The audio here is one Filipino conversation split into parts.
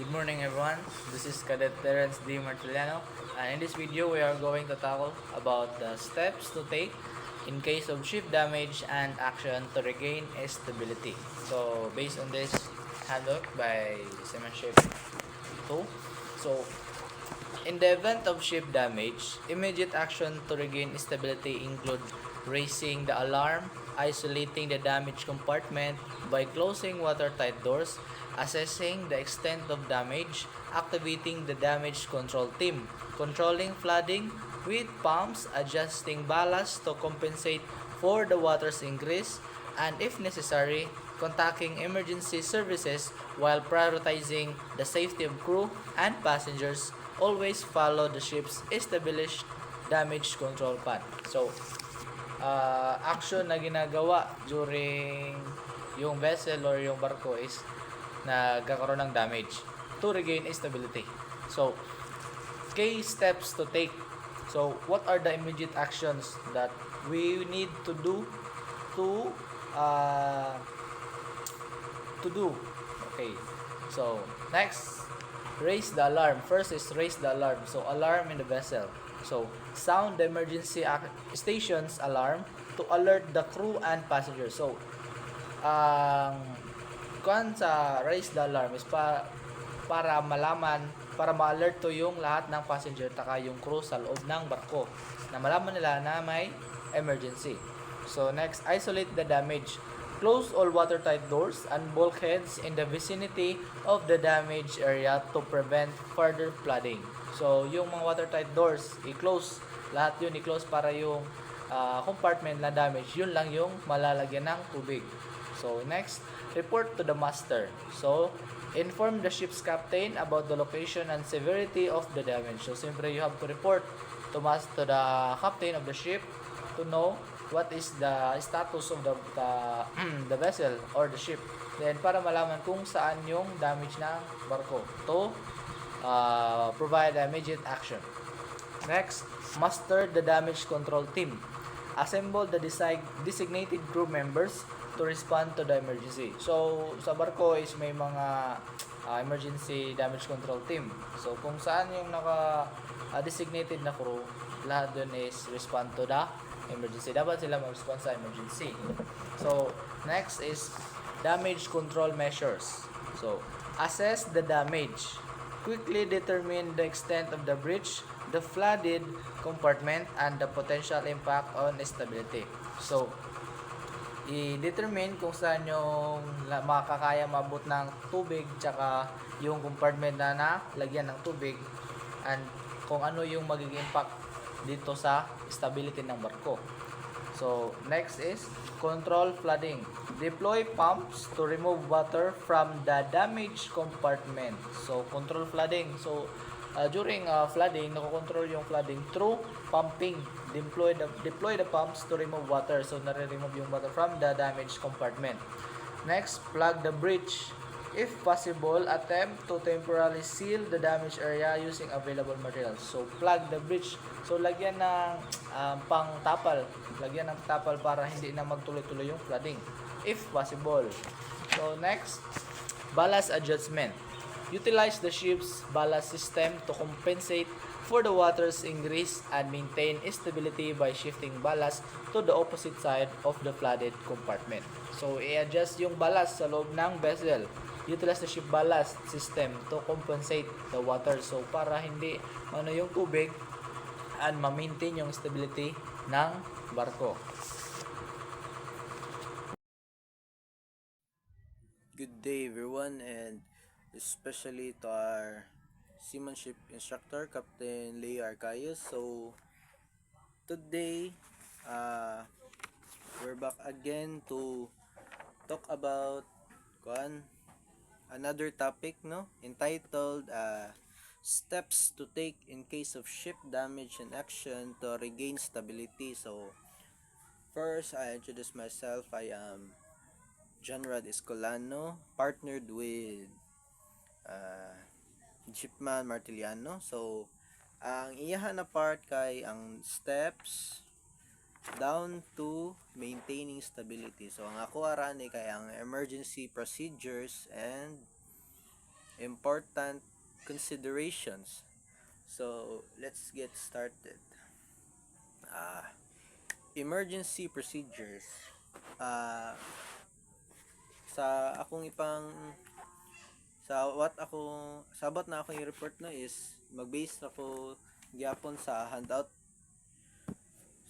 Good morning everyone, this is Cadet Terence D. Martiliano, and in this video we are going to talk about the steps to take in case of ship damage and action to regain stability. So based on this handbook by Seamanship 2, so in the event of ship damage, immediate action to regain stability include raising the alarm, isolating the damaged compartment by closing watertight doors, assessing the extent of damage, activating the damage control team, controlling flooding with pumps, adjusting ballast to compensate for the water's increase, and if necessary, contacting emergency services while prioritizing the safety of crew and passengers. Always follow the ship's established damage control path. So, action na ginagawa during yung vessel or yung barko is nagkakaroon ng damage to regain stability. So, key steps to take. So, what are the immediate actions that we need to do to uh, to do? Okay. So, next, raise the alarm. First is raise the alarm. So, alarm in the vessel. So, sound the emergency station's alarm to alert the crew and passengers. So, ang kuan sa raise the alarm is para malaman, para ma-alert to yung lahat ng passenger taka yung crew sa loob ng barko na malaman nila na may emergency. So next, isolate the damage. Close all watertight doors and bulkheads in the vicinity of the damaged area to prevent further flooding. So yung mga watertight doors, i-close. Lahat yun i-close para yung compartment na damage, yun lang yung malalagyan ng tubig. So next, report to the master. So inform the ship's captain about the location and severity of the damage. So siyempre you have to report to the captain of the ship to know what is the status of the vessel or the ship. Then para malaman kung saan yung damage ng barko to provide immediate action. Next, muster the damage control team. Assemble the designated crew members to respond to the emergency. So, sa barko is may mga emergency damage control team. So, kung saan yung designated na crew, lahat dun is respond to the emergency. Dapat sila mag-respond sa emergency. So, next is damage control measures. So, assess the damage. Quickly determine the extent of the breach, the flooded compartment, and the potential impact on stability. So, i-determine kung saan yung makakaya mabot ng tubig tsaka yung compartment na nalagyan ng tubig and kung ano yung magiging impact dito sa stability ng barko. So, next is control flooding. Deploy pumps to remove water from the damaged compartment. So, control flooding. So, during flooding, nakokontrol yung flooding through pumping. Deploy the pumps to remove water. So, nare-remove yung water from the damaged compartment. Next, plug the breach. If possible, attempt to temporarily seal the damaged area using available materials. So, plug the breach. So, lagyan ng pang-tapal. Lagyan ng tapal para hindi na magtuloy-tuloy yung flooding. If possible. So, next, ballast adjustment. Utilize the ship's ballast system to compensate for the water's increase and maintain stability by shifting ballast to the opposite side of the flooded compartment. So, i-adjust yung ballast sa loob ng vessel. Utilize the ship ballast system to compensate the water. So, para hindi yung tubig and ma-maintain yung stability ng barko. Good day everyone, and especially to our seamanship instructor Captain Leo Arcayos. So today we're back again to talk about another topic, no, entitled steps to take in case of ship damage and action to regain stability. So first, I introduce myself. I am John Rod Escolano, partnered with uh, Jeepman Martiliano. So, ang iyahan na part kay ang steps down to maintaining stability. So, ang ako arani kay ang emergency procedures and important considerations. So let's get started. Emergency procedures. Ah, sa akong ipang sabat na akong i-report na is mag-base na ko gyapon sa handout.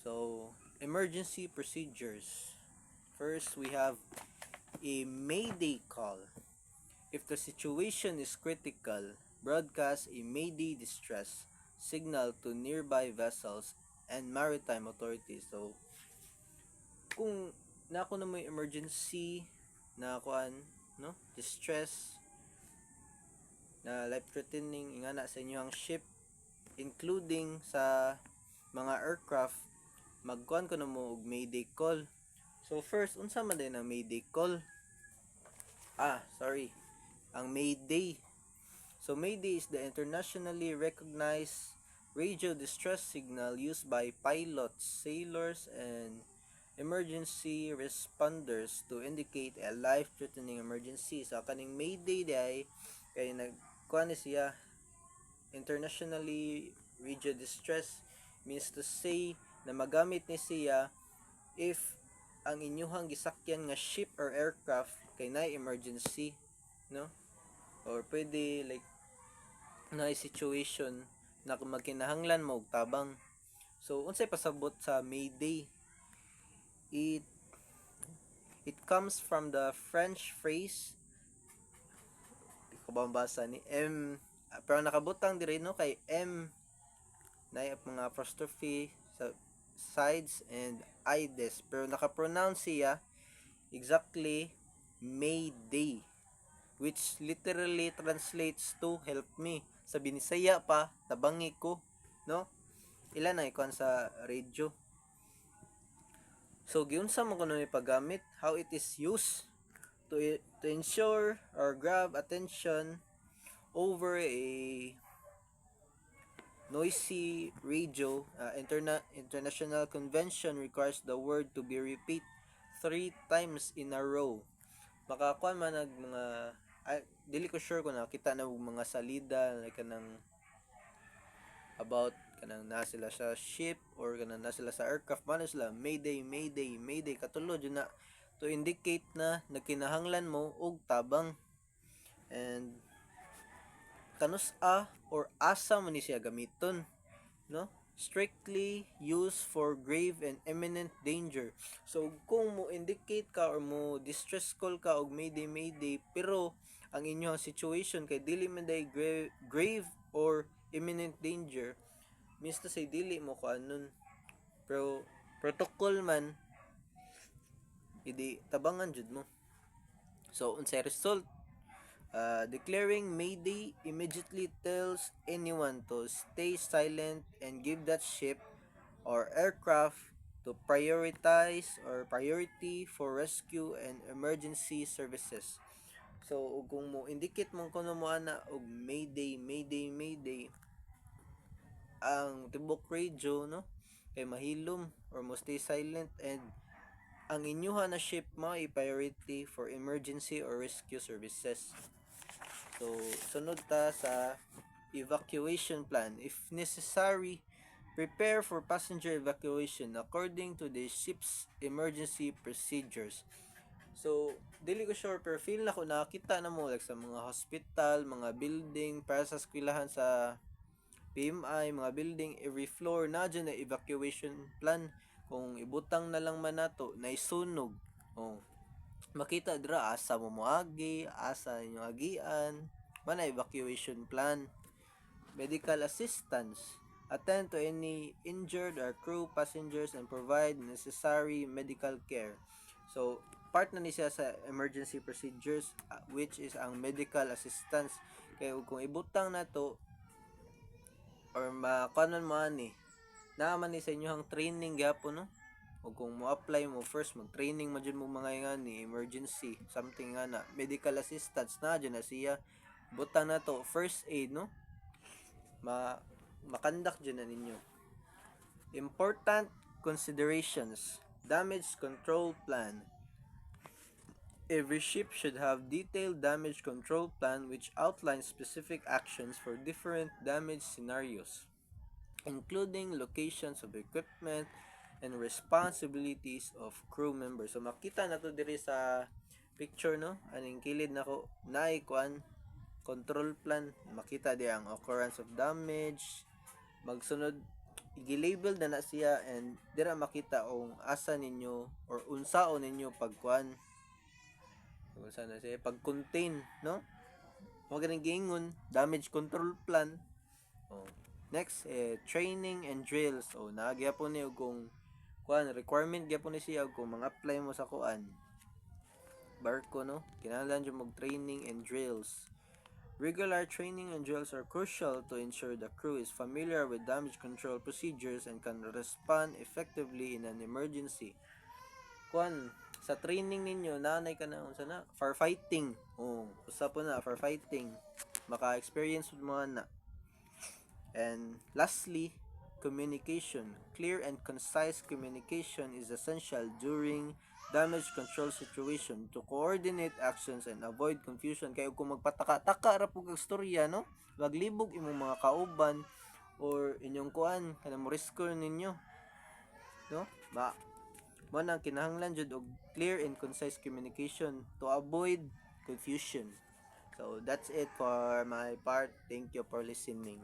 So, emergency procedures. First, we have a mayday call. If the situation is critical, broadcast a mayday distress signal to nearby vessels and maritime authorities. So, kung nako na may emergency na kuan, no? Distress na life threatening ingana sa inyong ship, including sa mga aircraft, magkuan ko na mo og mayday call. So first, unsa man din ang mayday call? Ang mayday. So mayday is the internationally recognized radio distress signal used by pilots, sailors, and emergency responders to indicate a life-threatening emergency. So kaning mayday day kay nagkuan ni siya internationally radio distress, means to say na magamit ni siya if ang inyuhang gisakyan nga ship or aircraft kay naay emergency, no? Or pwede like naay situation na magkinahanglan mo og tabang. So unsay pasabot sa mayday? It comes from the French phrase, di ko ba mabasa ni M, pero nakabutang diri no kay M na mga apostrophe sa sides and ides, pero naka-pronounce siya exactly Mayday, which literally translates to help me. Sa Binisaya pa, tabangi ko, no? Ilan na ikuan sa radio. So giunsa man kuno ni paggamit, how it is used to ensure or grab attention over a noisy radio. International convention requires the word to be repeat 3 times in a row. Makakuan man nag mga dili ko sure kung nakita na mga salida like kanang about kanang na sila sa ship or kanang na sila sa aircraft, man sila mayday mayday mayday, katulod yun na to indicate na nagkinahanglan mo og tabang. And kanus-a or asa man ni siya gamiton, no? Strictly used for grave and imminent danger. So kung mo indicate ka or mo distress call ka og mayday mayday, pero ang inyong situation kay dili man day grave or imminent danger, means to say dili mo ko anon, pero protocol man idi tabangan jud mo. So unsay result? Declaring mayday immediately tells anyone to stay silent and give that ship or aircraft to priority for rescue and emergency services. So kung mo indicate mo kuno mo ana og mayday mayday mayday, ang tibok radio, no, kay mahilom or mo stay silent, and ang inyuha na ship mo i-priority for emergency or rescue services. So, sunod ta sa evacuation plan. If necessary, prepare for passenger evacuation according to the ship's emergency procedures. So, dili ko sure pero feel na ko nakita na mo like sa mga hospital, mga building, para sa eskwelahan sa PMI, mga building, every floor na dyan na evacuation plan. Kung ibutang na lang man nato, na isunog. Oh, makita dira asa mo moagi, asa inyo agian, man evacuation plan. Medical assistance, attend to any injured or crew passengers and provide necessary medical care. So part na ni siya sa emergency procedures, which is ang medical assistance. Kaya kung ibutang na to or makanon mo ani, naaman ni sa inyohang training gyapon, no? O kung mo apply mo first, mag-training mo dyan mo mga nga ni emergency, something nga na, medical assistance na dyan na siya. Butang na to, first aid, no? Makandak dyan na ninyo. Important considerations. Damage control plan. Every ship should have detailed damage control plan which outlines specific actions for different damage scenarios, including locations of equipment and responsibilities of crew members. So makita na to diri sa picture, no? Aning kilid nako naay kuan control plan. Makita di ang occurrence of damage. Magsunod i-label na siya, and dira makita kung asa ninyo or unsaon ninyo pagkuan, unsa na siya pag-contain, no? Mo ganing giingon damage control plan. Oh. Next, training and drills. O, nagyapon niyo kung kuan requirement gyapon ni siya kung mga-apply mo sa kuan barko, no? Kinahanglan jud mag training and drills. Regular training and drills are crucial to ensure the crew is familiar with damage control procedures and can respond effectively in an emergency. Kuan sa training ninyo nanay ka na unsa na firefighting. Oh, usa po na firefighting. Maka-experience mo na. And lastly, communication. Clear and concise communication is essential during damage control situation to coordinate actions and avoid confusion. Kaya kung magpataka-taka ra pug istorya, no? Maglibog imong mga kauban or inyong kuan kanang risko ninyo, no? Mo nang kinahanglan jud og clear and concise communication to avoid confusion. So that's it for my part. Thank you for listening.